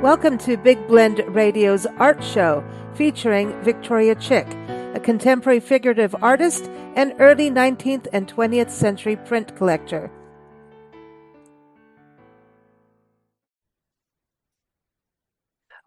Welcome to Big Blend Radio's Art Show featuring Victoria Chick, a contemporary figurative artist and early 19th and 20th century print collector.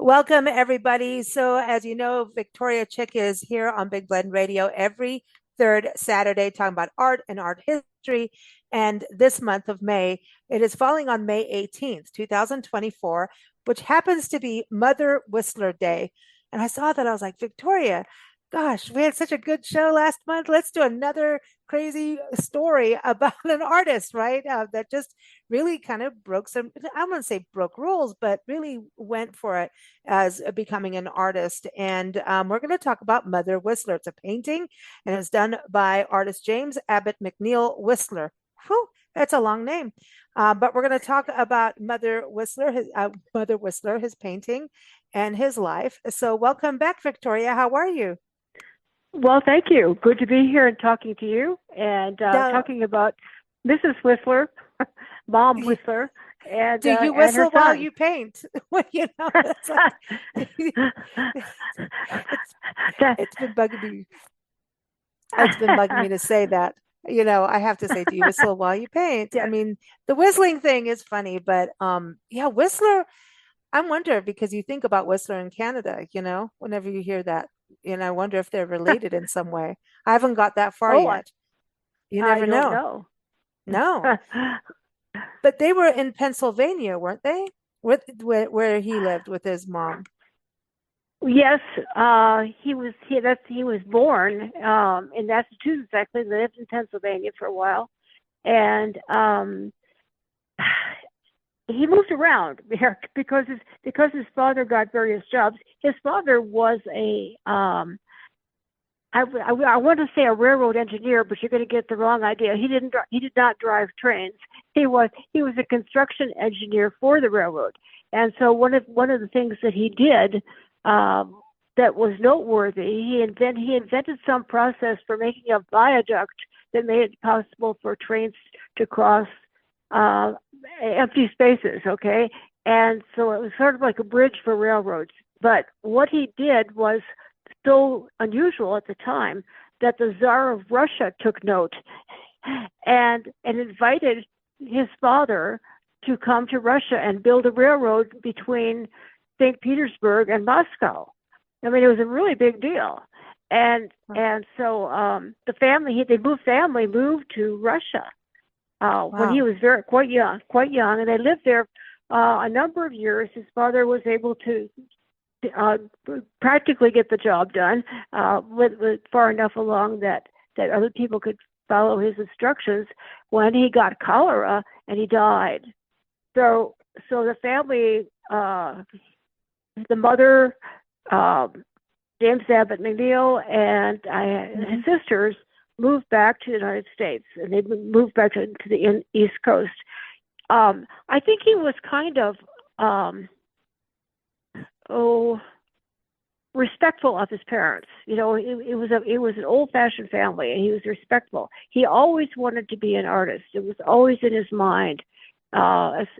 Welcome, everybody. So, as you know, Victoria Chick is here on Big Blend Radio every third Saturday talking about art and art history. And this month of May, it is falling on May 18th, 2024, which happens to be Mother Whistler Day. And I saw that, I was like, Victoria, gosh, we had such a good show last month. Let's do another crazy story about an artist, right? That just really kind of broke some, I wouldn't say broke rules, but really went for it as becoming an artist. And we're going to talk about Mother Whistler. It's a painting and it's done by artist James Abbott McNeill Whistler. Whew, that's a long name. But we're going to talk about Mother Whistler, his painting and his life. So welcome back, Victoria. How are you? Well, thank you. Good to be here and talking to you and talking about Mrs. Whistler, Mom Whistler. And do you whistle while you paint? You know, it's been bugging me. It's been bugging me to say that. You know, I have to say, do you whistle while you paint? Yes. I mean, the whistling thing is funny, but yeah, Whistler. I wonder because you think about Whistler in Canada. You know, whenever you hear that. And I wonder if they're related in some way. I haven't got that far yet. You never know. No. But they were in Pennsylvania, weren't they? Where he lived with his mom. Yes, he was born in Massachusetts. Actually, lived in Pennsylvania for a while, and he moved around because his father got various jobs. His father was I want to say a railroad engineer, but you're going to get the wrong idea. He did not drive trains. He was a construction engineer for the railroad. And so one of the things that he did that was noteworthy, he invented some process for making a viaduct that made it possible for trains to cross empty spaces, okay? And so it was sort of like a bridge for railroads. But what he did was so unusual at the time that the Tsar of Russia took note and invited his father to come to Russia and build a railroad between St. Petersburg and Moscow. I mean, it was a really big deal. And so the family moved to Russia when he was quite young, and they lived there a number of years. His father was able to practically get the job done, with far enough along that other people could follow his instructions when he got cholera and he died. So the family, the mother, James Abbott McNeill, and his sisters moved back to the United States, and they moved back to the East Coast. I think he was kind of respectful of his parents. You know, it was an old-fashioned family, and he was respectful. He always wanted to be an artist. It was always in his mind,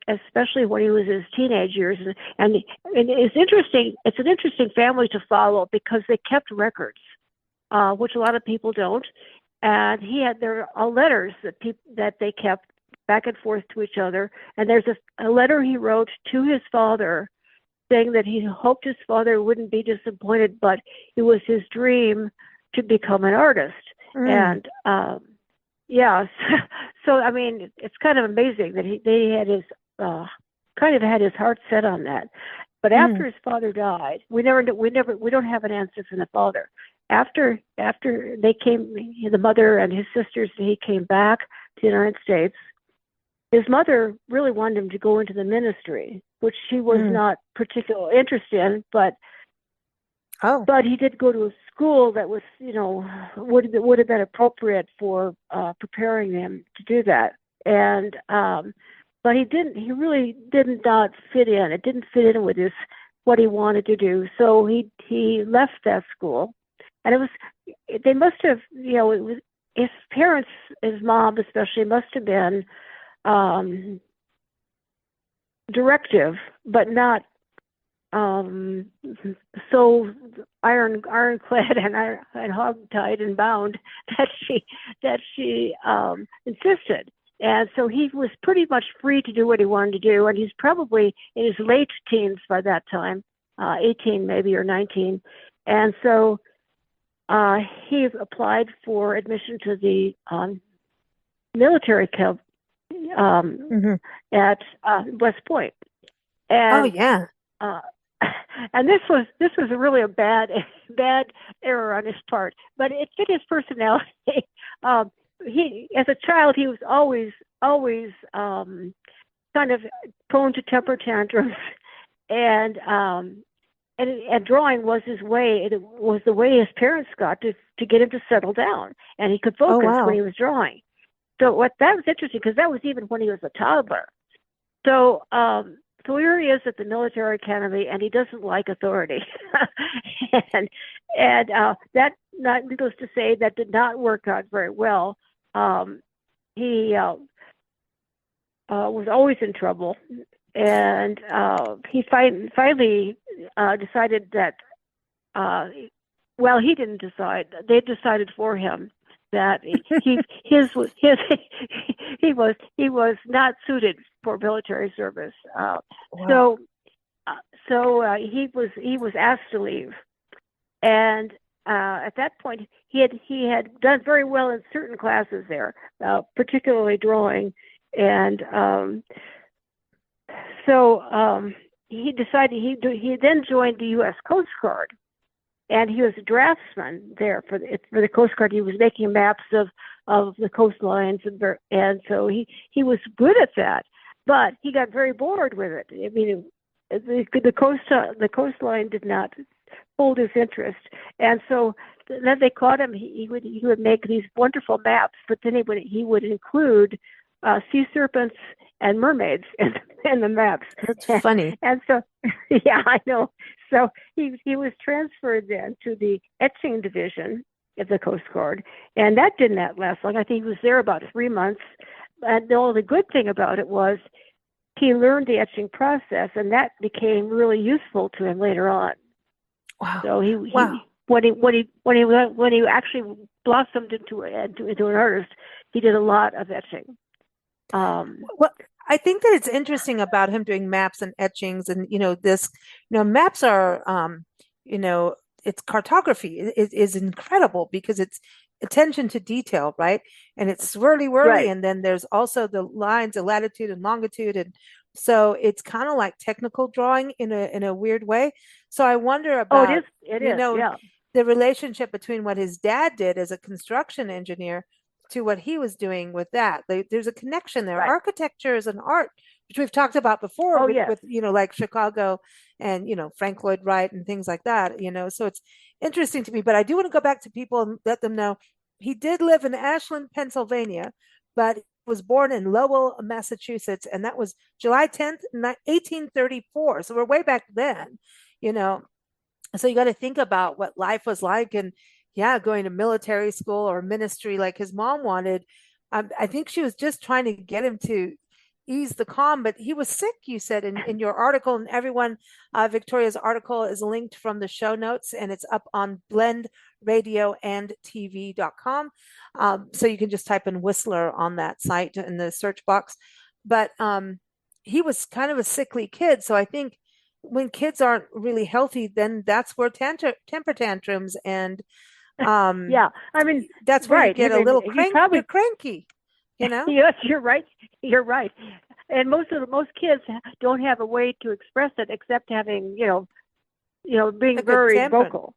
especially when he was in his teenage years. And it's interesting. It's an interesting family to follow because they kept records, which a lot of people don't. And there are letters that they kept back and forth to each other. And there's a letter he wrote to his father saying that he hoped his father wouldn't be disappointed, but it was his dream to become an artist. And so I mean, it's kind of amazing that they had his kind of had his heart set on that. But after his father died, we don't have an answer from the father. After they came, the mother and his sisters, he came back to the United States. His mother really wanted him to go into the ministry, which he was not particularly interested in, but he did go to a school that was, you know, would have been appropriate for preparing him to do that. And but he really did not fit in. It didn't fit in with what he wanted to do. So he left that school. And they must have, you know, his parents, his mom especially, must have been directive, but not um, so ironclad and hogtied and bound that she insisted. And so he was pretty much free to do what he wanted to do. And he's probably in his late teens by that time, 18 maybe or 19. And so he applied for admission to the military camp Hmm. at West Point. Oh And yeah. uh, and this was really a bad error on his part, but it fit his personality. um, he as a child he was always kind of prone to temper tantrums, and and drawing was his way. It was the way his parents got to get him to settle down, and he could Oh focus when wow. he was drawing. So what that was interesting because that was even when he was a toddler. So so here he is at the military academy, and he doesn't like authority, and that, not needless to say, that did not work out very well. He was always in trouble, and he finally decided that. Well, he didn't decide. They decided for him that his he was not suited for military service. Wow. So he was asked to leave, and at that point he had done very well in certain classes there, particularly drawing, and so he decided he then joined the U.S. Coast Guard, and he was a draftsman there for the Coast Guard. He was making maps of the coastlines, and so he was good at that. But he got very bored with it. I mean, the coastline did not hold his interest, and so then they caught him. He would make these wonderful maps, but then he would include sea serpents and mermaids in the maps. That's funny. And so, yeah, I know. So he was transferred then to the etching division of the Coast Guard, and that did not last long. I think he was there about 3 months. And the only good thing about it was he learned the etching process, and that became really useful to him later on. Wow. So Wow. when he actually blossomed into an artist, he did a lot of etching. Well, I think that it's interesting about him doing maps and etchings, and maps are, you know, it's cartography is incredible because it's attention to detail, right? And it's swirly whirly, Right. and then there's also the lines of latitude and longitude, and so it's kind of like technical drawing in a weird way. So I wonder Oh, it about, is. It you is. know, Yeah. the relationship between what his dad did as a construction engineer to what he was doing with that. There's a connection there. Right. Architecture is an art, which we've talked about before Oh, yes. with like Chicago and Frank Lloyd Wright and things like that. So it's interesting to me. But I do want to go back to people and let them know he did live in Ashland, Pennsylvania, but was born in Lowell, Massachusetts, and that was July 10th, 1834. So we're way back then, you know. So you got to think about what life was like, and yeah, going to military school or ministry like his mom wanted. I think she was just trying to get him to ease the calm, but he was sick, you said in your article, and everyone, Victoria's article is linked from the show notes, and it's up on blendradioandtv.com. So you can just type in Whistler on that site in the search box. But he was kind of a sickly kid, so I think when kids aren't really healthy, then that's where temper tantrums and um Yeah. I mean, that's where you right. I get a mean, little you you're probably, cranky, you know? yes, you're right. You're right. And most kids don't have a way to express it except having, A being good very temper. vocal.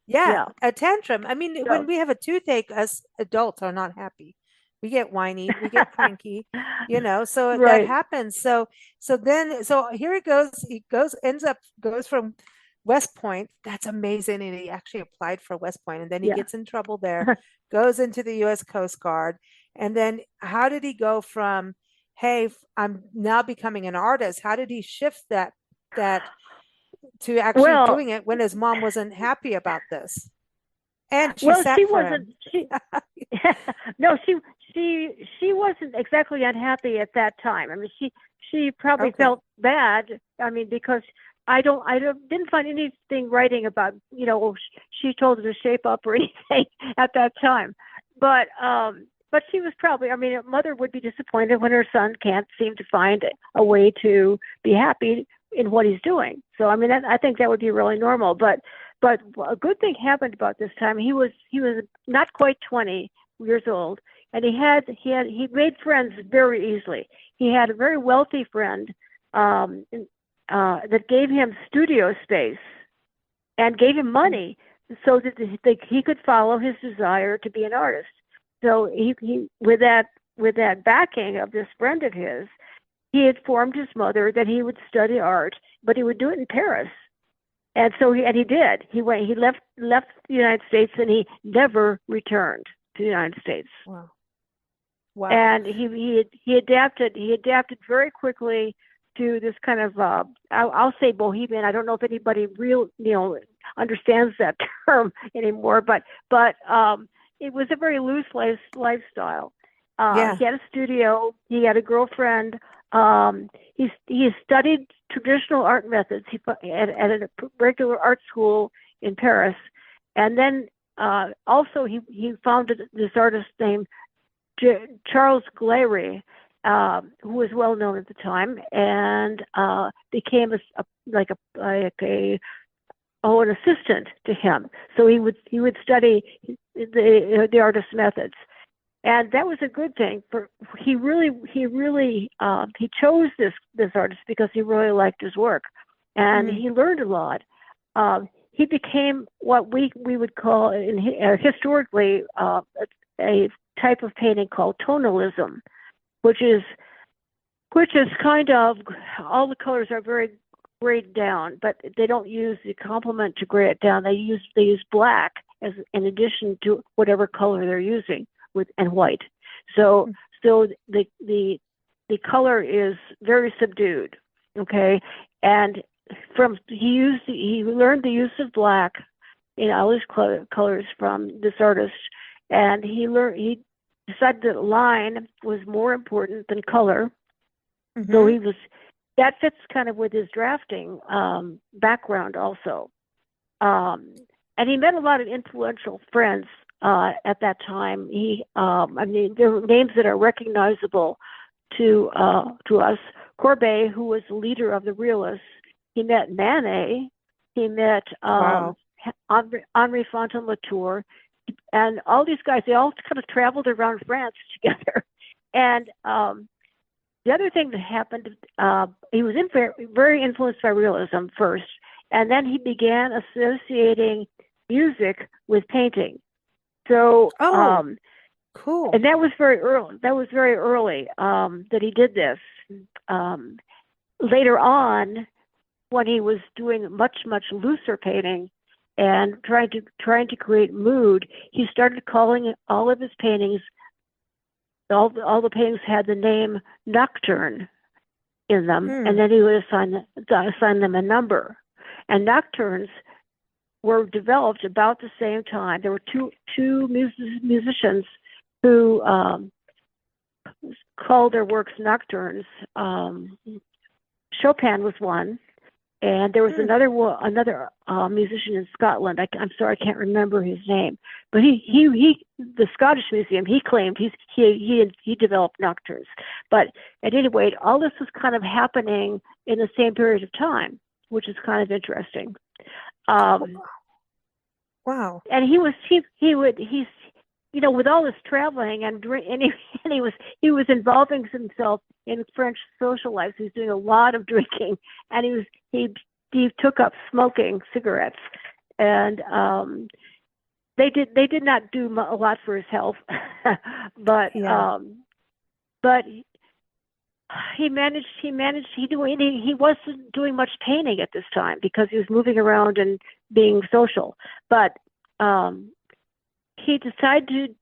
Yeah, Yeah. a tantrum. I mean, when So, we have a toothache, us adults are not happy. We get whiny, we get cranky, so that right. happens. So here it goes. Goes from West Point. That's amazing. And he actually applied for West Point, and then he Yeah. gets in trouble there, goes into the US Coast Guard. And then how did he go from, hey, I'm now becoming an artist? How did he shift that to actually Well, doing it when his mom wasn't happy about this? And she well, she sat for wasn't. him. No, she wasn't exactly unhappy at that time. I mean, she probably Okay. felt bad. I mean, because didn't find anything writing about, she told her to shape up or anything at that time. But she was probably, I mean, a mother would be disappointed when her son can't seem to find a way to be happy in what he's doing. So, I mean, I think that would be really normal. But a good thing happened about this time. He was not quite 20 years old, and he made friends very easily. He had a very wealthy friend um, that gave him studio space and gave him money so that he could follow his desire to be an artist. So he with that backing of this friend of his, he informed his mother that he would study art, but he would do it in Paris. And so he did. He left the United States, and he never returned to the United States. Wow. Wow. And he adapted very quickly to this kind of I'll say bohemian. I don't know if anybody understands that term anymore, but it was a very loose lifestyle. Yeah. He had a studio. He had a girlfriend. He studied traditional art methods. At a regular art school in Paris, and then also he founded this artist named Charles Gleyre, who was well known at the time, and became an assistant to him. So he would study the artist's methods, and that was a good thing. He chose this artist because he really liked his work, and he learned a lot. He became what we would call historically a type of painting called tonalism, which is kind of, all the colors are very grayed down, but they don't use the complement to gray it down. They use black as in addition to whatever color they're using and white. So the color is very subdued. Okay, and he learned the use of black in all his colors from this artist, and he decided that line was more important than color. So that fits kind of with his drafting background also. And he met a lot of influential friends at that time. I mean, there were names that are recognizable to us. Courbet, who was the leader of the Realists, he met Manet. He met Wow. Henri Fontaine-Latour, and all these guys. They all kind of traveled around France together. And the other thing that happened, he was very influenced by realism first, and then he began associating music with painting. So, Oh, cool. and that was very early. That he did this. Later on, when he was doing much looser painting and trying to create mood, he started calling all of his paintings. All the paintings had the name Nocturne in them, and then he would assign them a number. And nocturnes were developed about the same time. There were two musicians who called their works nocturnes. Chopin was one, and there was another musician in Scotland. I'm sorry, I can't remember his name, but the Scottish Museum, he claimed he developed nocturnes. But at any rate, all this was kind of happening in the same period of time, which is kind of interesting. Wow. And he's with all this traveling and he was involving himself in French social life. He was doing a lot of drinking, and he took up smoking cigarettes, and they did not do a lot for his health, but he wasn't doing much painting at this time because he was moving around and being social, but he decided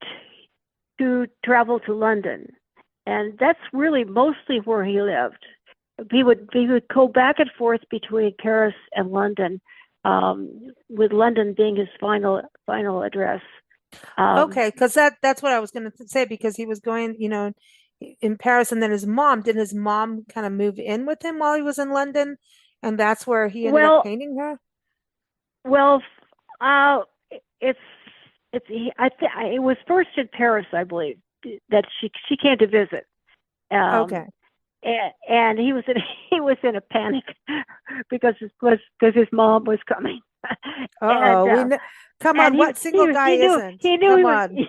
to travel to London, and that's really mostly where he lived. He would go back and forth between Paris and London, with London being his final address. Okay, because that's what I was going to say, because he was going, in Paris, and then didn't his mom kind of move in with him while he was in London? And that's where he ended up Well, painting her? well, uh, it's it was first in Paris, I believe, that she came to visit. Um, Okay. and he was in he was in a panic because his mom was coming, and Uh-oh. Come and on, what single guy isn't? he knew Come he was on.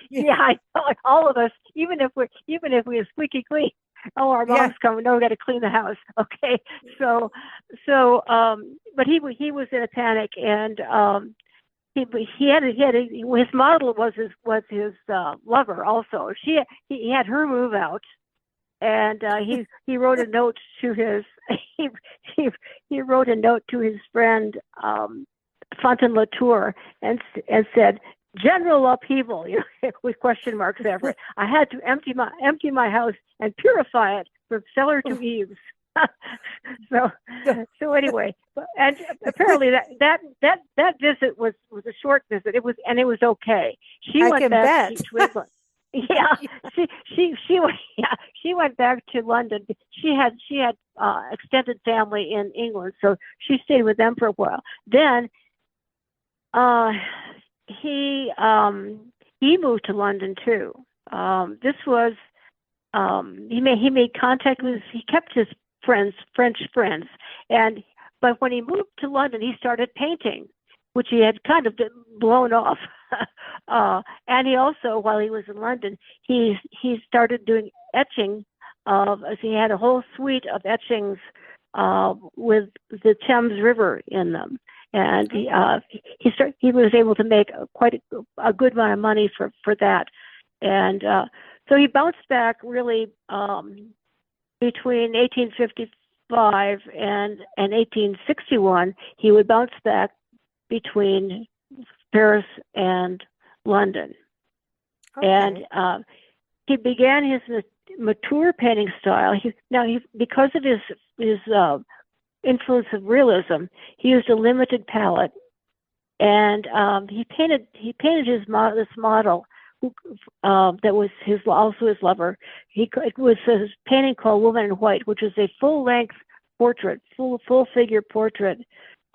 yeah, I know, all of us, even if we're squeaky clean, oh, our Yeah. mom's coming, no, we got to clean the house. Okay, so but he was in a panic, and his model was his lover also. He had her move out, and he wrote a note to his he he, he wrote a note to his friend Fontaine Latour, and said, "General upheaval," with question marks after it. I had to empty my house and purify it from cellar to eaves. so so anyway, and apparently that visit was a short visit. It was okay. She I went can back bet. to England. Yeah, she went back to London. She had extended family in England, so she stayed with them for a while. Then uh, he he moved to London too. This was he made contact with he kept his French friends, and but when he moved to London, he started painting, which he had kind of blown off. And he also, while he was in London, he started doing etching as he had a whole suite of etchings with the Thames River in them, and he was able to make quite a good amount of money for that, and so he bounced back really between 1855 and 1861. He would bounce back between Paris and London, and Okay. he began his mature painting style. Because of his influence of realism, he used a limited palette, and he painted this model who, that was also his lover. It was his painting called Woman in White, which is a full length portrait, full figure portrait.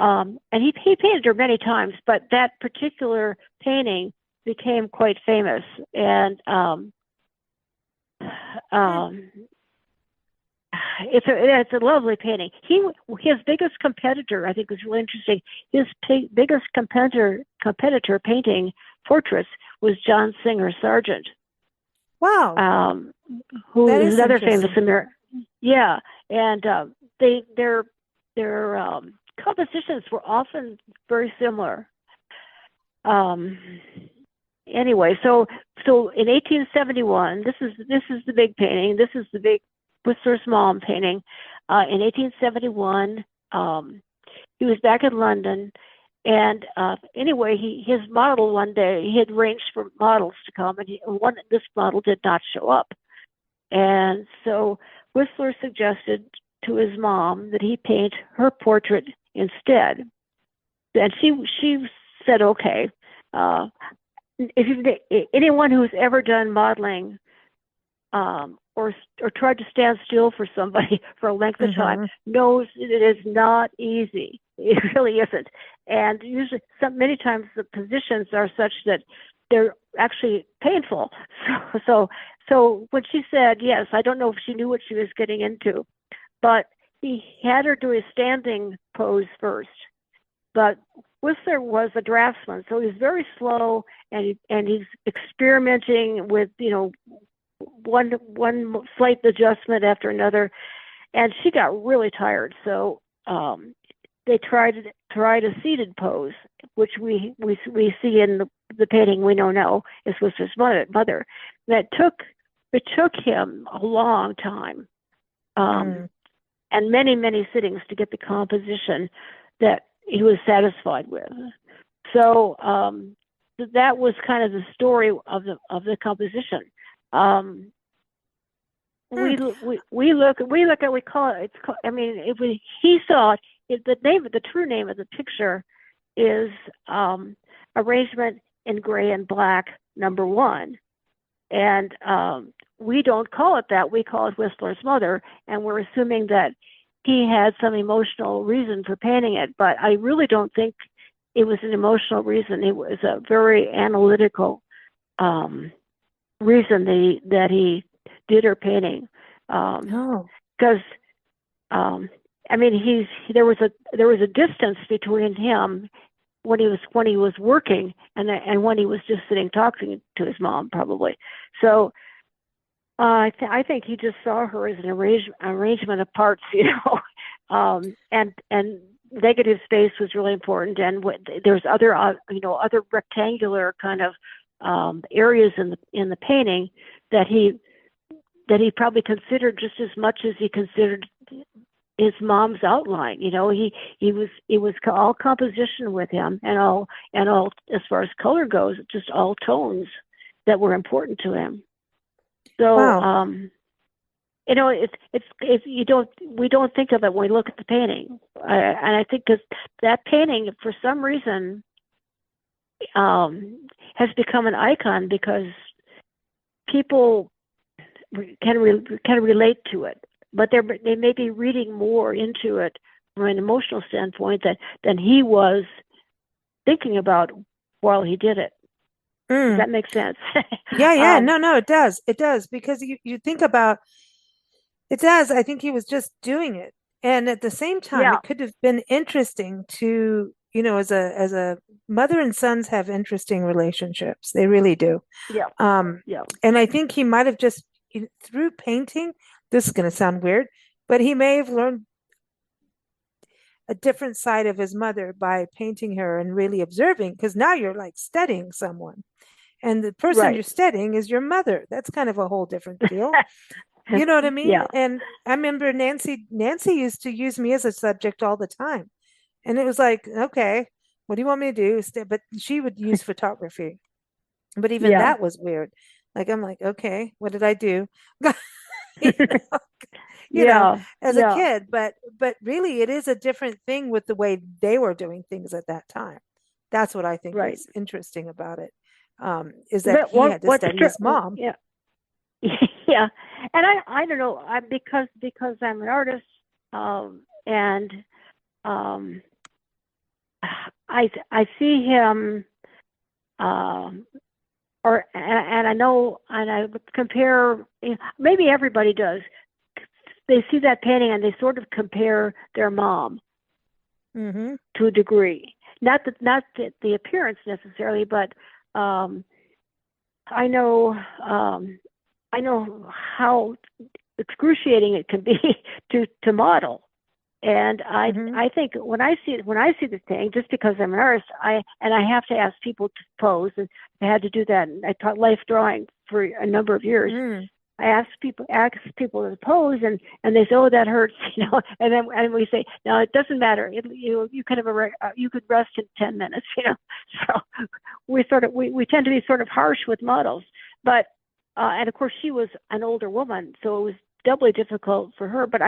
And he painted her many times, but that particular painting became quite famous. And um, it's a lovely painting. His biggest competitor, I think, was really interesting. His biggest competitor painting portraits was John Singer Sargent, Wow. who That is is another famous interesting. American. Yeah, and their compositions were often very similar. Um, anyway, so in 1871, this is the big painting. This is the big Whistler's mom painting. In 1871, he was back in London, and anyway, his model one day, he had arranged for models to come, and this model did not show up, and so Whistler suggested to his mom that he paint her portrait instead, and she said okay. If anyone who's ever done modeling or tried to stand still for somebody for a length of time Mm-hmm. knows it is not easy. It really isn't. And usually, many times the positions are such that they're actually painful. So when she said yes, I don't know if she knew what she was getting into, but he had her do a standing pose first. But Whistler was a draftsman, so he's very slow, and he's experimenting with one slight adjustment after another, and she got really tired. So they tried a seated pose, which we see in the painting we know now is Whistler's mother. It took him a long time, Mm. and many sittings to get the composition that he was satisfied with. So that was kind of the story of the composition. Um, Hmm. we call it. I mean, he saw it. The true name of the picture is arrangement in gray and black #1, and we don't call it that. We call it Whistler's mother, and we're assuming that he had some emotional reason for painting it, but I really don't think it was an emotional reason. It was a very analytical reason that he did her painting. Oh, Because I mean, there was a distance between him when he was working and when he was just sitting talking to his mom, probably. So I think he just saw her as an arrangement of parts, you know, and negative space was really important, and there's other other rectangular kind of areas in the painting that he probably considered just as much as he considered his mom's outline. You know, it was all composition with him, and all as far as color goes, just all tones that were important to him. So, wow. you know, it's we don't think of it when we look at the painting, and I think because that painting, for some reason, has become an icon because people can relate to it, but they may be reading more into it from an emotional standpoint than he was thinking about while he did it. Does Mm. that make sense? Yeah, yeah. um, No, no, it does. It does because you think about it does. I think he was just doing it. And at the same time, yeah, it could have been interesting to, as a mother and sons have interesting relationships. They really do. yeah, Um, yeah, and I think he might have just through painting, this is going to sound weird, but he may have learned a different side of his mother by painting her and really observing, because now you're like studying someone. And the person right. you're studying is your mother. That's kind of a whole different deal. You know what I mean? Yeah, And I remember Nancy used to use me as a subject all the time. And it was like, okay, what do you want me to do? But she would use photography. But even yeah, that was weird. Like I'm like, okay, what did I do? You know, you know, yeah, as a yeah, kid, but really it is a different thing with the way they were doing things at that time. That's what I think right. is interesting about it. Is that But he had to what's study his mom. yeah, yeah, and I don't know, because I'm an artist, and um, I see him, um, and I know, and I would compare. Maybe everybody does. They see that painting and they sort of compare their mom Mm-hmm. to a degree. Not the appearance necessarily, but um, I know um, I know how excruciating it can be to model. And Mm-hmm. I think when I see this thing, just because I'm an artist, I have to ask people to pose, and I had to do that. And I taught life drawing for a number of years. Mm. I ask people to pose, and they say, "Oh, that hurts," you know. And we say, "No, it doesn't matter. You could have you could rest in 10 minutes," you know. So we tend to be sort of harsh with models, but and of course she was an older woman, so it was doubly difficult for her. But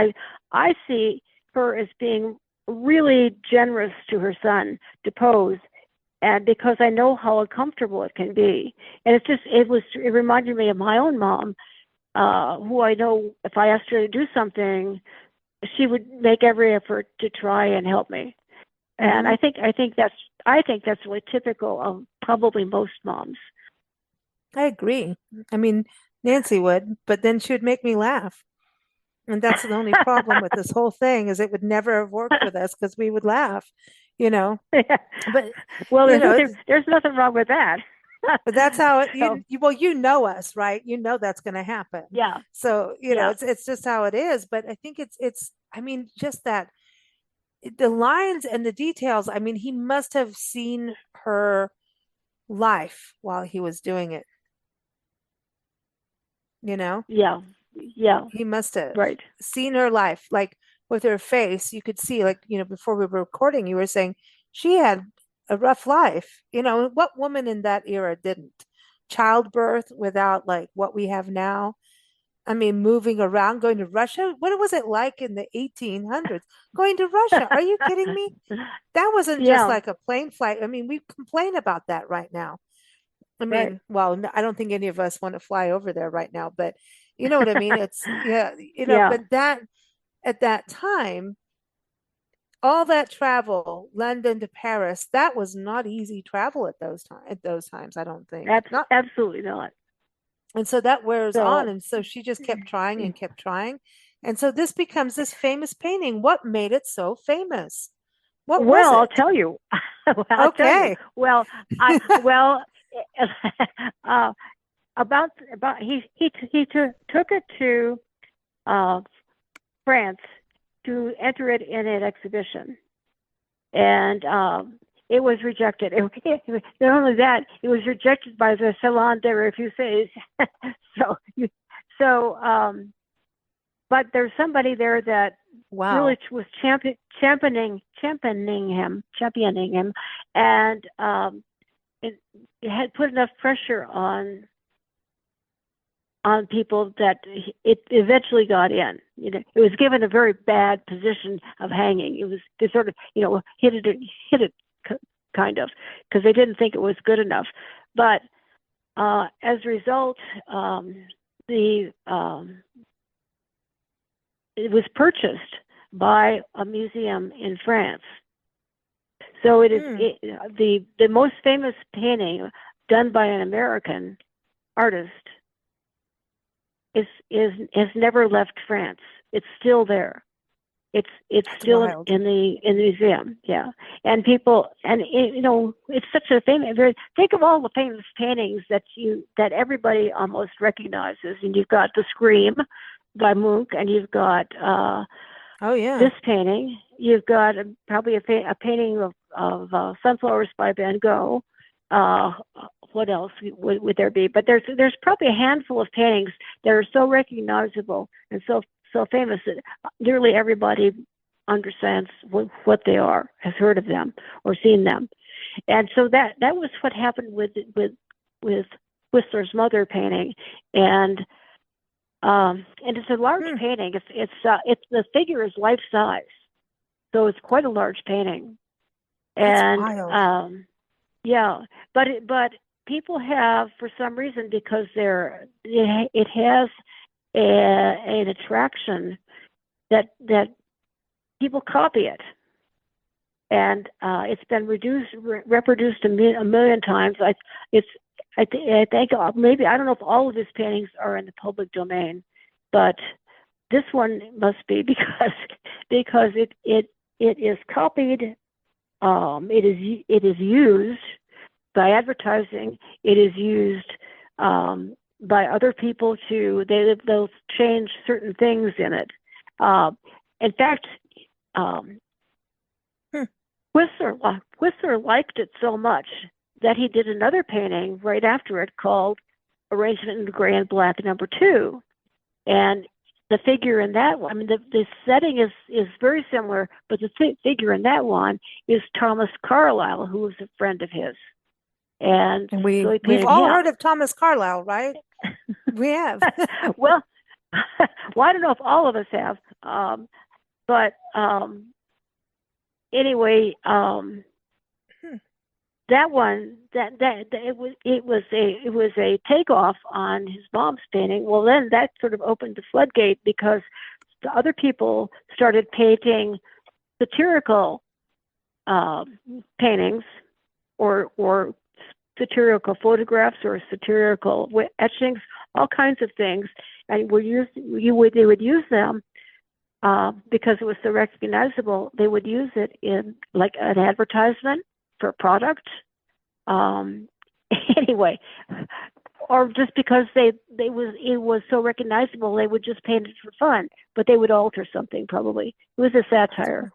I see her as being really generous to her son to pose, and because I know how uncomfortable it can be, and it reminded me of my own mom, who I know if I asked her to do something, she would make every effort to try and help me. And Mm-hmm. I think that's really typical of probably most moms. I agree. I mean, Nancy would, but then she would make me laugh. And that's the only problem with this whole thing is it would never have worked with us because we would laugh, you know. But Well, you know, it's there's nothing wrong with that. but that's how it, So well, you know us, right? You know that's going to happen. yeah, So, yeah, it's just how it is. But I think it's I mean, just that the lines and the details, I mean, he must have seen her life while he was doing it, you know? yeah, yeah, He must have right. seen her life, like with her face. You could see, like, before we were recording, you were saying she had a rough life. What woman in that era didn't? Childbirth without like what we have now. I mean, moving around, going to Russia. What was it like in the 1800s? Going to Russia? Are you kidding me? That wasn't just Yeah, like a plane flight. I mean, we complain about that right now. I right. mean, well, I don't think any of us want to fly over there right now, but you know what I mean? It's yeah, Yeah, but that at that time, all that travel, London to Paris, that was not easy travel at those times, I don't think. Not Absolutely not. and so that wears on. So, And so she just kept trying and kept trying. And so this becomes this famous painting. What made it so famous? What was well, I'll it? tell you. I'll tell you. Okay. Well, I well, uh, about took it to uh, France to enter it in an exhibition, and it was rejected. Not only that, it was rejected by the Salon des Refuses. so, so, but there's somebody there that Wow. really was championing him, and it had put enough pressure on people that it eventually got in. You know, it was given a very bad position of hanging. It was they sort of, hit it kind of, because they didn't think it was good enough. But as a result, the it was purchased by a museum in France. So it is the most famous painting done by an American artist has never left France. It's still there. It's That's still wild. in the museum. Yeah, and people it's such a famous. Think of all the famous paintings that everybody almost recognizes, and you've got the Scream by Munch, and you've got Oh yeah. this painting. You've got probably a painting of sunflowers by Van Gogh. What else would there be? But there's probably a handful of paintings that are so recognizable and so famous that nearly everybody understands what they are, has heard of them or seen them. And so that was what happened with Whistler's Mother painting, and it's a large painting. It's the figure is life size, so it's quite a large painting. That's And wild. yeah, but people have, for some reason, because it has an attraction that people copy it, and it's been reproduced a million times. I think maybe, I don't know if all of his paintings are in the public domain, but this one must be, because it is copied. It is used by advertising. It is used by other people they'll change certain things in it. In fact, Whistler liked it so much that he did another painting right after it called Arrangement in Gray and Black #2, and the figure in that one, I mean, the setting is very similar, but the figure in that one is Thomas Carlyle, who was a friend of his. And And so he we've painted all him. heard of Thomas Carlyle, right? We have. well, I don't know if all of us have, but anyway, that one it was a takeoff on his mom's painting. Well, then that sort of opened the floodgate, because the other people started painting satirical paintings, or satirical photographs, or satirical etchings, all kinds of things, and they would use them because it was so recognizable. They would use it in like an advertisement for a product. Anyway, or just because it was so recognizable, they would just paint it for fun, but they would alter something probably. It was a satire.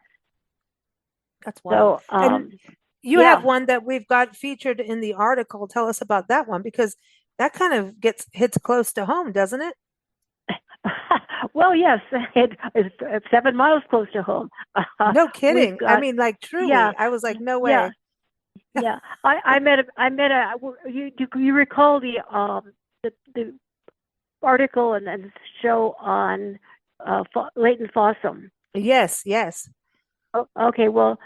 That's wild. So, And you yeah. have one that we've got featured in the article. Tell us about that one, because that kind of hits close to home, doesn't it? Well, yes, it's 7 miles close to home. No We've kidding. I got, mean, like yeah, truly. I was like, no yeah, way. yeah. I met you recall the article and show on Leighton Fossum? Yes, yes. Oh, okay, well,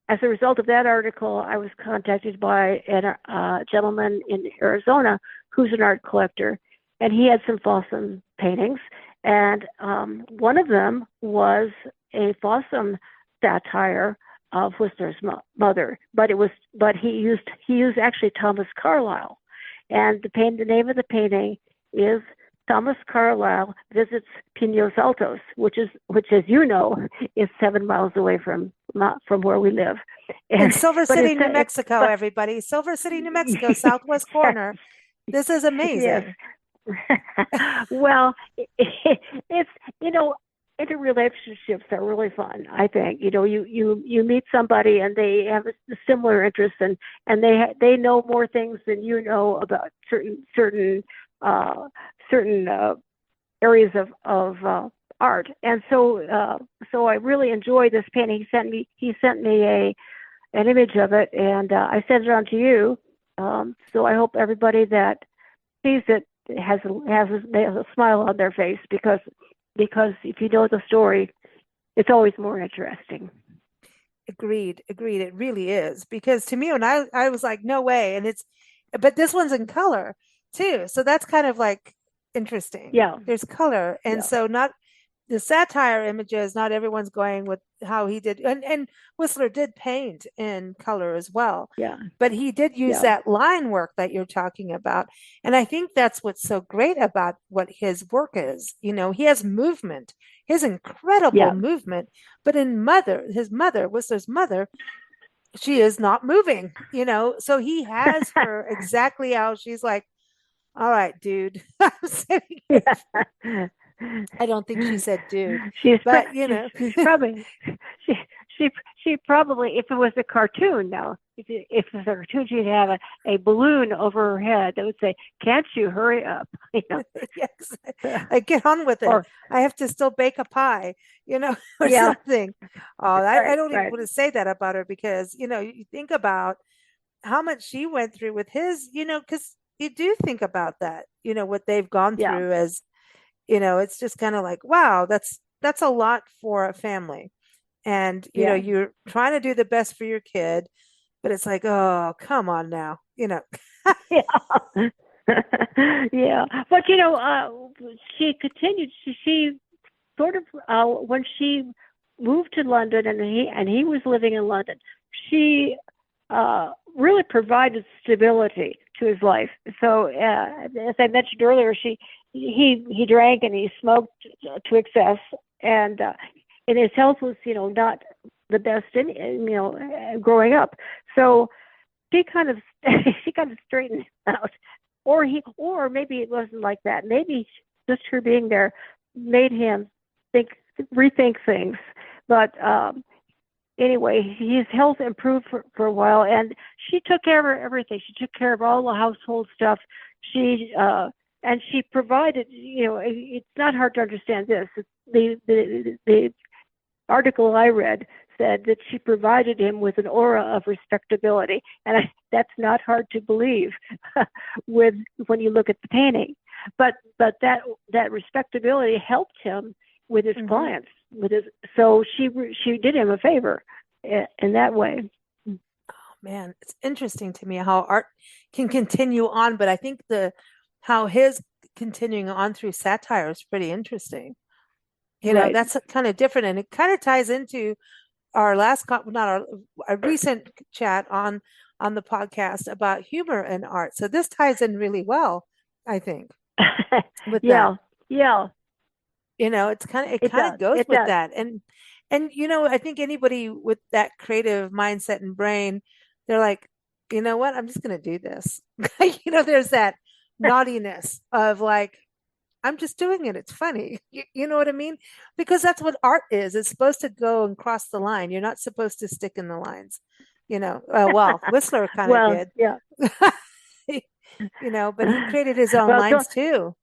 as a result of that article, I was contacted by a gentleman in Arizona who's an art collector, and he had some Fossum paintings, And one of them was a Fossum satire of Whistler's mother, but he used actually Thomas Carlyle, and the name of the painting is Thomas Carlyle Visits Pinos Altos, which as you know is 7 miles away from where we live, In and Silver but City, it's New Mexico, but everybody. Silver City, New Mexico, southwest yes, corner. This is yes. amazing. Well, it's you know, interrelationships are really fun. I think you meet somebody and they have a similar interests, and they know more things than you know about uh, certain areas of art. And so I really enjoyed this painting. He sent me a an image of it, and I sent it on to you. So I hope everybody that sees it has a smile on their face, because if you know the story, it's always more interesting. Agreed, agreed. It really is because to me, when I was like, no way, and but this one's in color too, so that's kind of like interesting. Yeah, There's color, and yeah, so not the satire images. Not everyone's going with how he did, and Whistler did paint in color as well, yeah, but he did use yeah, that line work that you're talking about, and I think that's what's so great about what his work is. He has movement, his incredible yeah. movement, but his mother, Whistler's mother, she is not moving, so he has her exactly how she's like, all right, dude. I'm sitting here. Yeah. I don't think she said dude, she's but she's probably she she she probably, if it was a cartoon now, if it was a cartoon, she'd have a balloon over her head that would say, "Can't you hurry up?" yes, like get on with it. Or I have to still bake a pie, or yeah, something. Oh, I right, don't even right, want to say that about her because, you think about how much she went through with his, because you do think about that, what they've gone yeah, through as, it's just kind of like, wow, that's a lot for a family. And, yeah. you're trying to do the best for your kid, but it's like, oh, come on now. Yeah. Yeah, but she continued. She sort of when she moved to London, and he was living in London. She really provided stability to his life. So as I mentioned earlier, he drank and he smoked to excess, and his health was not the best growing up. So she kind of she kind of straightened him out, or maybe it wasn't like that. Maybe just her being there made him think rethink things. But anyway, his health improved for a while, and she took care of everything. She took care of all the household stuff. She and she provided. It's not hard to understand this. The article I read said that she provided him with an aura of respectability, and that's not hard to believe with when you look at the painting. But that respectability helped him with his hmm clients, so she did him a favor in that way. Man, it's interesting to me how art can continue on, but I think the how his continuing on through satire is pretty interesting. Right. That's kind of different, and it kind of ties into our not our recent chat on the podcast about humor and art. So this ties in really well, I think, with that. Yeah, yeah, It it kind of does. goes It with does. that. And I think anybody with that creative mindset and brain, they're like, you know what? I'm just gonna do this. There's that naughtiness of like, I'm just doing it. It's funny. You know what I mean? Because that's what art is. It's supposed to go and cross the line. You're not supposed to stick in the lines. Well, Whistler kind of Well, did. yeah. But he created his own Well, lines too.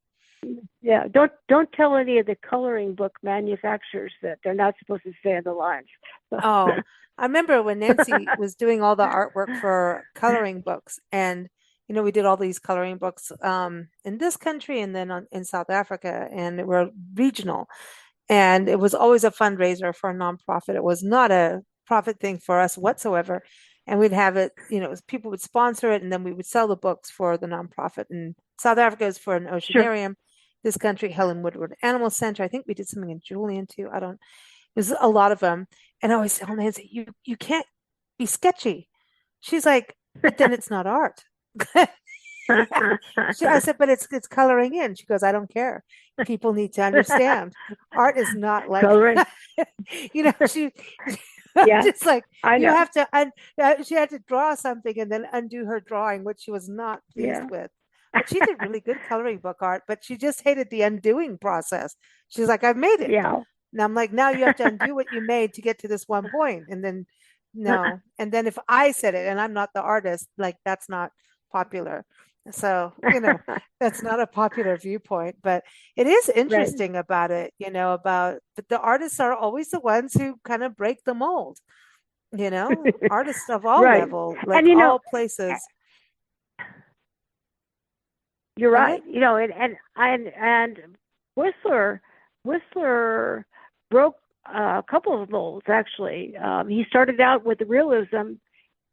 don't tell any of the coloring book manufacturers that they're not supposed to stay in the lines. Oh, I remember when Nancy was doing all the artwork for coloring books, and we did all these coloring books in this country and then in South Africa, and we're regional. And it was always a fundraiser for a nonprofit. It was not a profit thing for us whatsoever. And we'd have it, people would sponsor it, and then we would sell the books for the nonprofit. And South Africa is for an Sure. oceanarium, this country, Helen Woodward Animal Center. I think we did something in Julian too. I don't. There's a lot of them, and I always tell Nancy, you can't be sketchy. She's like, but then it's not art. I said, but it's coloring in. She goes, I don't care. People need to understand. Art is not like, Coloring. she Yeah, just like I you know. have to. She had to draw something and then undo her drawing, which she was not pleased Yeah. with. But she did really good coloring book art. But she just hated the undoing process. She's like, I've made it. Yeah. And I'm like, now you have to undo what you made to get to this one point, and then no, and then if I said it and I'm not the artist, like that's not popular. So, that's not a popular viewpoint, but it is Right. interesting about it, but the artists are always the ones who kind of break the mold, artists of all Right. level, And like all places. you're Go ahead. right. And Whistler broke a couple of molds actually. He started out with the realism,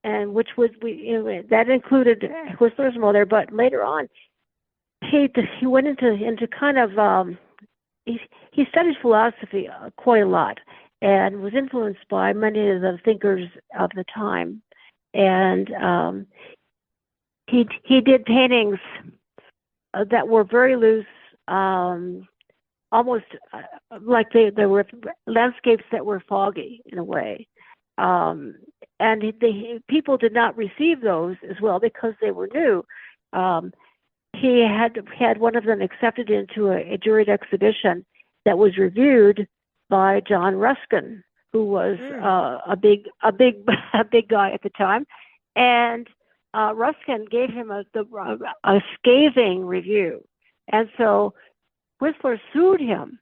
and which was that included Whistler's mother, but later on he went into kind of he studied philosophy quite a lot and was influenced by many of the thinkers of the time, and he did paintings that were very loose, almost like they were landscapes that were foggy in a way. And people did not receive those as well because they were new. He had one of them accepted into a juried exhibition that was reviewed by John Ruskin, who was a big a big guy at the time, and Ruskin gave him a scathing review, and so Whistler sued him,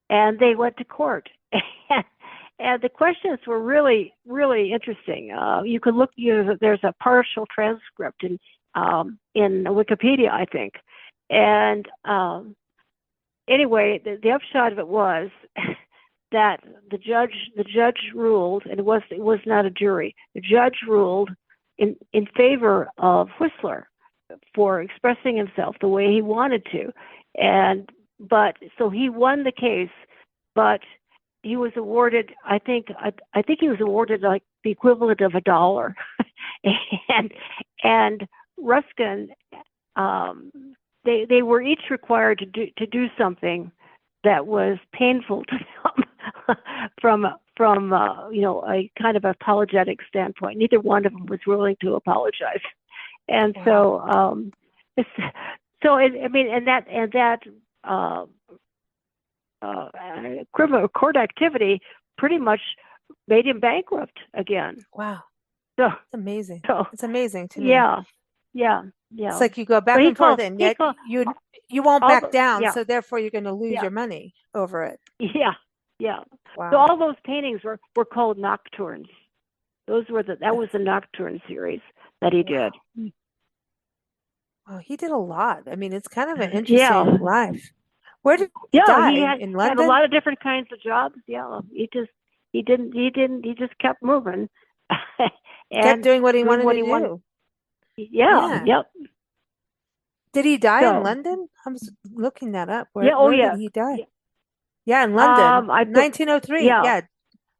and they went to court. And the questions were really, really interesting. You could look. There's a partial transcript in Wikipedia, I think. And anyway, the upshot of it was that the judge ruled, and it was not a jury. The judge ruled in favor of Whistler for expressing himself the way he wanted to, but so he won the case, but he was awarded, I think he was awarded like the equivalent of $1. and Ruskin, they were each required to do something that was painful to them from a kind of apologetic standpoint. Neither one of them was willing to apologize, and wow. Criminal court activity pretty much made him bankrupt again. Wow. So it's amazing. It's amazing to me. Yeah. It's like you go back and forth, and yet you won't back down. So therefore, you're going to lose your money over it. Yeah. Wow. So all those paintings were called nocturnes. That was the Nocturne series that he did. Well, he did a lot. I mean, it's kind of an interesting life. Where did he die? In London? He had a lot of different kinds of jobs. Yeah, he just kept moving. And kept doing what he wanted to do. Yeah. Yep. Did he die in London? I was looking that up. Where did he die? Yeah, in London. 1903. Yeah.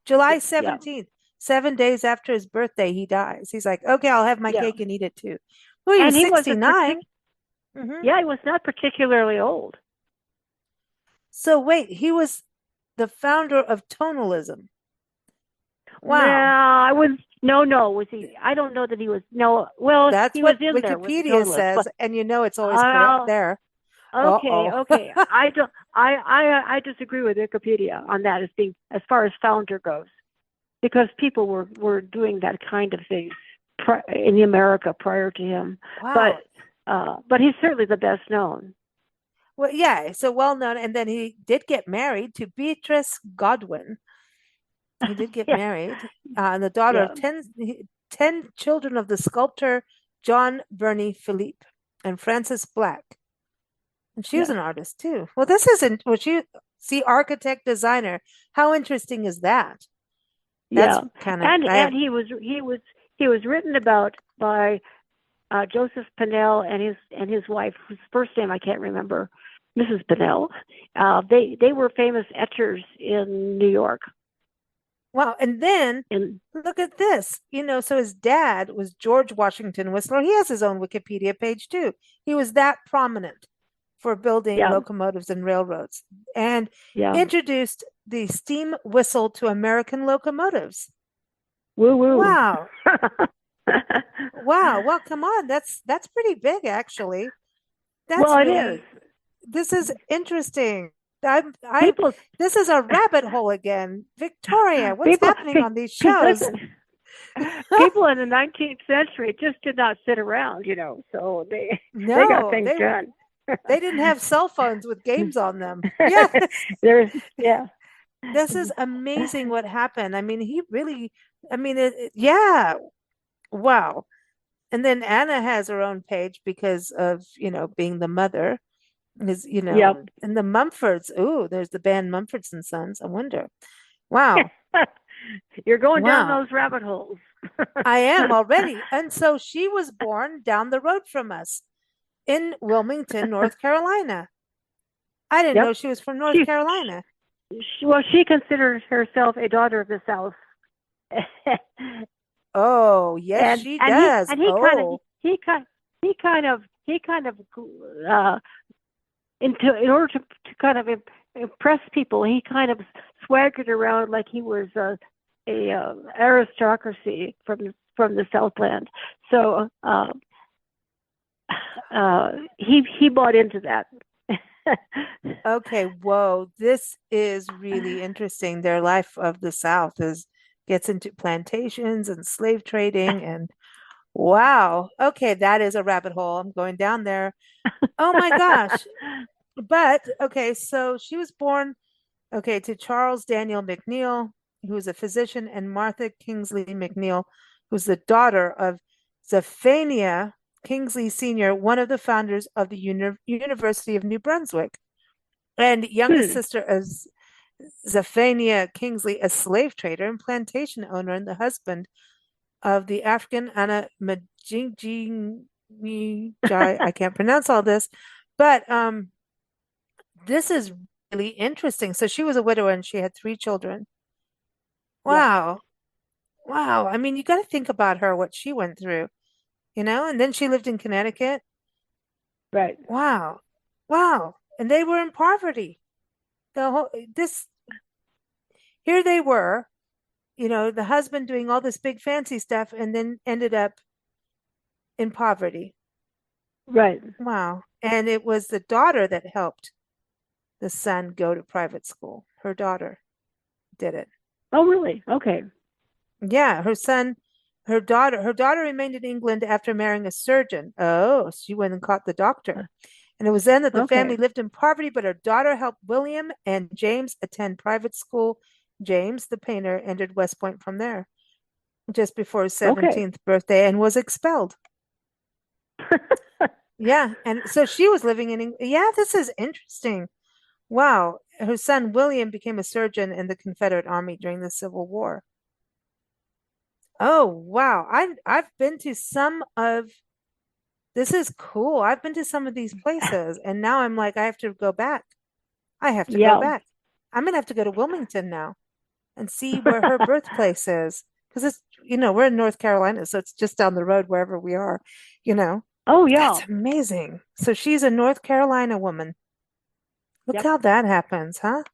July 17th. 7 days after his birthday, he dies. He's like, okay, I'll have my cake and eat it too. Well, he was 69. Yeah, he was not particularly old. So wait, he was the founder of tonalism. Wow. No, was he? I don't know that he was. No, well, that's he what was in Wikipedia says, but, and it's always correct there. Okay. I disagree with Wikipedia on that as far as founder goes, because people were doing that kind of thing in America prior to him. Wow. But he's certainly the best known. Well, yeah, so well known, and then he did get married to Beatrice Godwin. He did get married, the daughter of 10 children of the sculptor John Burney Philippe and Frances Black. And she was an artist too. Well, this isn't what you see, architect, designer. How interesting is that? That's kind of and he was written about by Joseph Pennell and his wife, whose first name I can't remember, Mrs. Bunnell. They were famous etchers in New York. Wow. And then And look at this. So his dad was George Washington Whistler. He has his own Wikipedia page too. He was that prominent for building yeah, locomotives and railroads and yeah, introduced the steam whistle to American locomotives. woo woo. Wow. Wow. Well, come on. That's pretty big actually. That's Well, it is. really this is interesting. I People, this is a rabbit hole again. Victoria, what's people, happening on these shows? listen. People in the 19th century just did not sit around, so they got No, things done. they didn't have cell phones with games on them. Yeah, There's yeah. this is amazing what happened. I mean, he really, I mean, yeah, wow. And then Anna has her own page because of, being the mother. Is, Yep. and the Mumfords. Ooh, there's the band Mumfords and Sons. I wonder. Wow. You're going down Wow. those rabbit holes. I am already. And so she was born down the road from us in Wilmington, North Carolina. I didn't know Yep. she was from North She, Carolina. she considers herself a daughter of the South. Oh, yes, and she and he does. and he kind of Oh, he kind he kind of uh in order to kind of impress people, he kind of swaggered around like he was a aristocracy from the Southland. So he bought into that. okay. Whoa, this is really interesting. Their life of the South is gets into plantations and slave trading and wow. Okay, that is a rabbit hole. I'm going down there. Oh my gosh. But okay, so she was born, okay, to Charles Daniel McNeill, who was a physician, and Martha Kingsley McNeill, who's the daughter of Zephaniah Kingsley Sr., one of the founders of the University of New Brunswick, and youngest Hmm. sister of Zephaniah Kingsley, a slave trader and plantation owner, and the husband of the African Anna Majinji. I can't pronounce all this, but this is really interesting. So she was a widower and she had three children. Yep. Wow. Wow. I mean, you got to think about her, what she went through, and then she lived in Connecticut. Right. Wow. Wow. And they were in poverty. The whole, this, here they were, the husband doing all this big fancy stuff and then ended up in poverty. Right. Wow. And it was the daughter that helped the son go to private school. Her daughter did it. Oh, really? Okay. Yeah, her daughter remained in England after marrying a surgeon. Oh, she went and caught the doctor. And it was then that the Okay. family lived in poverty, but her daughter helped William and James attend private school. James, the painter, entered West Point from there just before his Okay. 17th birthday and was expelled. Yeah, and so she was living in England. Yeah, this is interesting. Wow. Her son William became a surgeon in the Confederate Army during the Civil War. Oh, wow. I've been to some of this is cool. I've been to some of these places and now I'm like, I have to go back. I have to go Yeah. back. I'm gonna have to go to Wilmington now and see where her birthplace is. Because we're in North Carolina, so it's just down the road wherever we are, you know. Oh, That's yeah. amazing. So she's a North Carolina woman. Look Yep. how that happens, huh?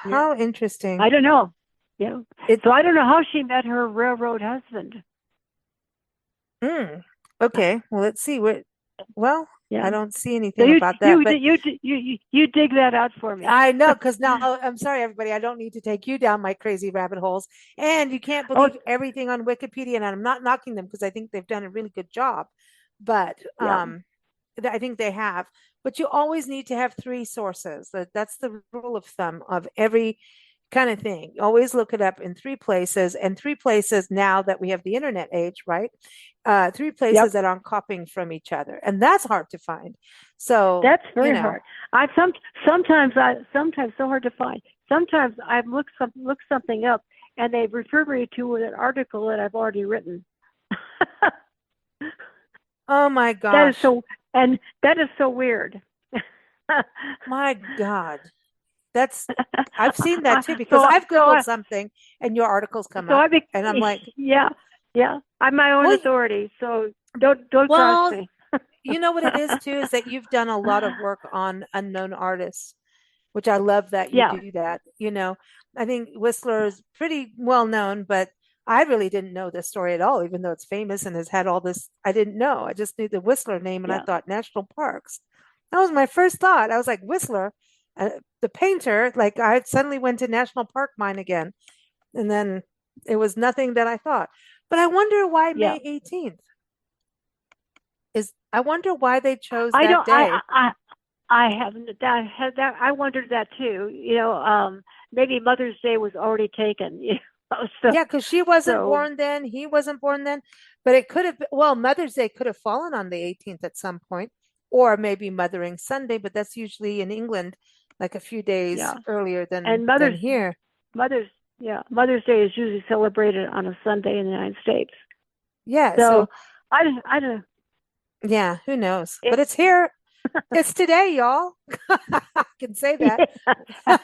Yeah. How interesting. I don't know. Yeah. It So I don't know how she met her railroad husband. mm, okay, well let's see what well, I Yeah. don't see So anything about that, but you dig that out for me. I know because now I'm sorry, everybody. I don't need to take you down my crazy rabbit holes. And you can't Oh, believe everything on Wikipedia. And I'm not knocking them because I think they've done a really good job. But yeah. I think they have. But you always need to have three sources. That's the rule of thumb of every kind of thing. Always look it up in three places, and three places now that we have the internet age, right? Three places Yep. that aren't copying from each other, and that's hard to find. So, That's very hard. Sometimes so hard to find. Sometimes I've looked something up and they refer me to an article that I've already written. oh my That is gosh. so and that is so weird. My God. That's I've seen that too so because I've so Googled something and your articles come so up I be and I'm like, yeah, yeah. I'm my own well, authority, so don't trust well, me. you know what it is too is that you've done a lot of work on unknown artists, which I love that you Yeah, do that. I think Whistler is pretty well known, but I really didn't know this story at all, even though it's famous and has had all this. I didn't know. I just knew the Whistler name and I yeah. thought national parks. That was my first thought. I was like, Whistler, uh, the painter, like I suddenly went to National Park Mine again. And then it was nothing that I thought. But I wonder why Yeah. May 18th I wonder why they chose I that don't. day. I haven't. That had that. I wondered that too. Maybe Mother's Day was already taken. So Yeah, because she wasn't so born then, he wasn't born then, but it could have been, well, Mother's Day could have fallen on the 18th at some point, or maybe Mothering Sunday, but that's usually in England like a few days yeah. earlier And than here. Mother's Day is usually celebrated on a Sunday in the United States. Yeah, So so I don't. yeah, who knows? But It, it's here. It's today, y'all. I can say that. yeah.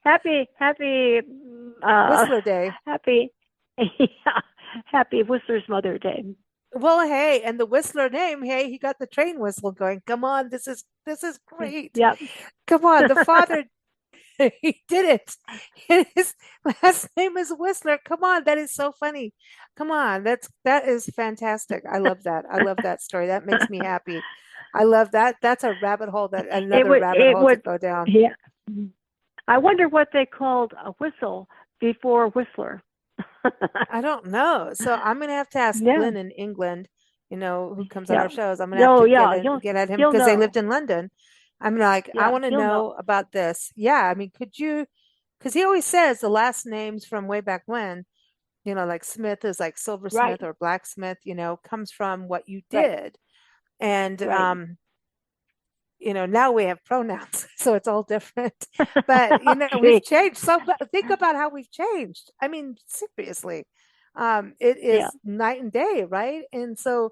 Happy Whistler Day. happy yeah, happy Whistler's Mother Day. Well, hey, and the Whistler name, hey, he got the train whistle going. Come on, this is great. Yeah. Come on, the father he did it. His last name is Whistler. Come on, that is so funny. Come on, that is fantastic. I love that. I love that story. That makes me happy. I love that. That's a rabbit hole that another rabbit It hole to would go down. yeah. I wonder what they called a whistle before Whistler. I don't know. So I'm gonna have to ask Yeah, Glenn in England, who comes on yeah. our shows. I'm gonna have No, to yeah, he'll get at him he'll because they know. lived in London. I'm like, I Yeah, want to he'll know. know about this. Yeah, I mean, could you? Because he always says the last names from way back when, like Smith is like Right, silversmith or blacksmith, comes from what you right, did. And right. now we have pronouns, so it's all different. But we've See, changed. So think about how we've changed. I mean, seriously, it yeah. is night and day, right? And so,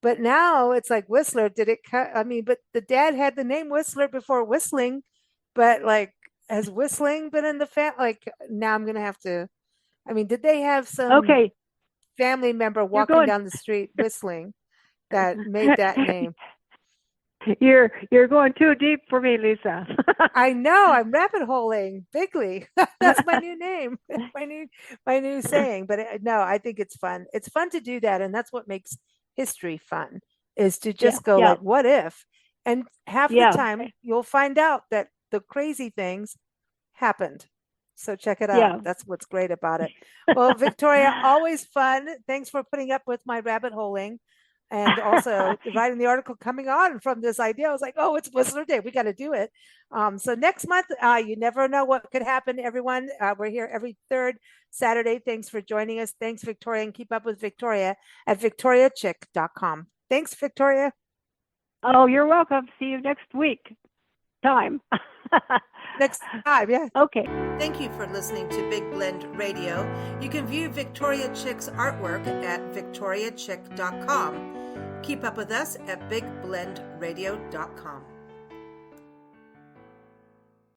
but now it's like Whistler. Did it cut? I mean, but the dad had the name Whistler before whistling, but like, has whistling been in the Like now, I'm gonna have to. I mean, did they have some Okay, family member you're walking going. down the street whistling that made that name? You're going too deep for me, Lisa. I know I'm rabbit holing bigly. That's my new name, my new saying. But no, I think it's fun. It's fun to do that, and that's what makes history fun. Is to Yeah, just go yeah, like, what if? And half the yeah, time you'll find out that the crazy things happened. So check it out. yeah. That's what's great about it. Well, Victoria, always fun. Thanks for putting up with my rabbit holing and also writing the article coming on from this idea. I was like, oh, it's Whistler Day. We got to do it. So next month, you never know what could happen, everyone. We're here every third Saturday. Thanks for joining us. Thanks, Victoria, and keep up with Victoria at victoriachick.com. Thanks, Victoria. Oh, you're welcome. See you next week. Time. Next time, yeah. Okay. Thank you for listening to Big Blend Radio. You can view Victoria Chick's artwork at victoriachick.com. Keep up with us at bigblendradio.com.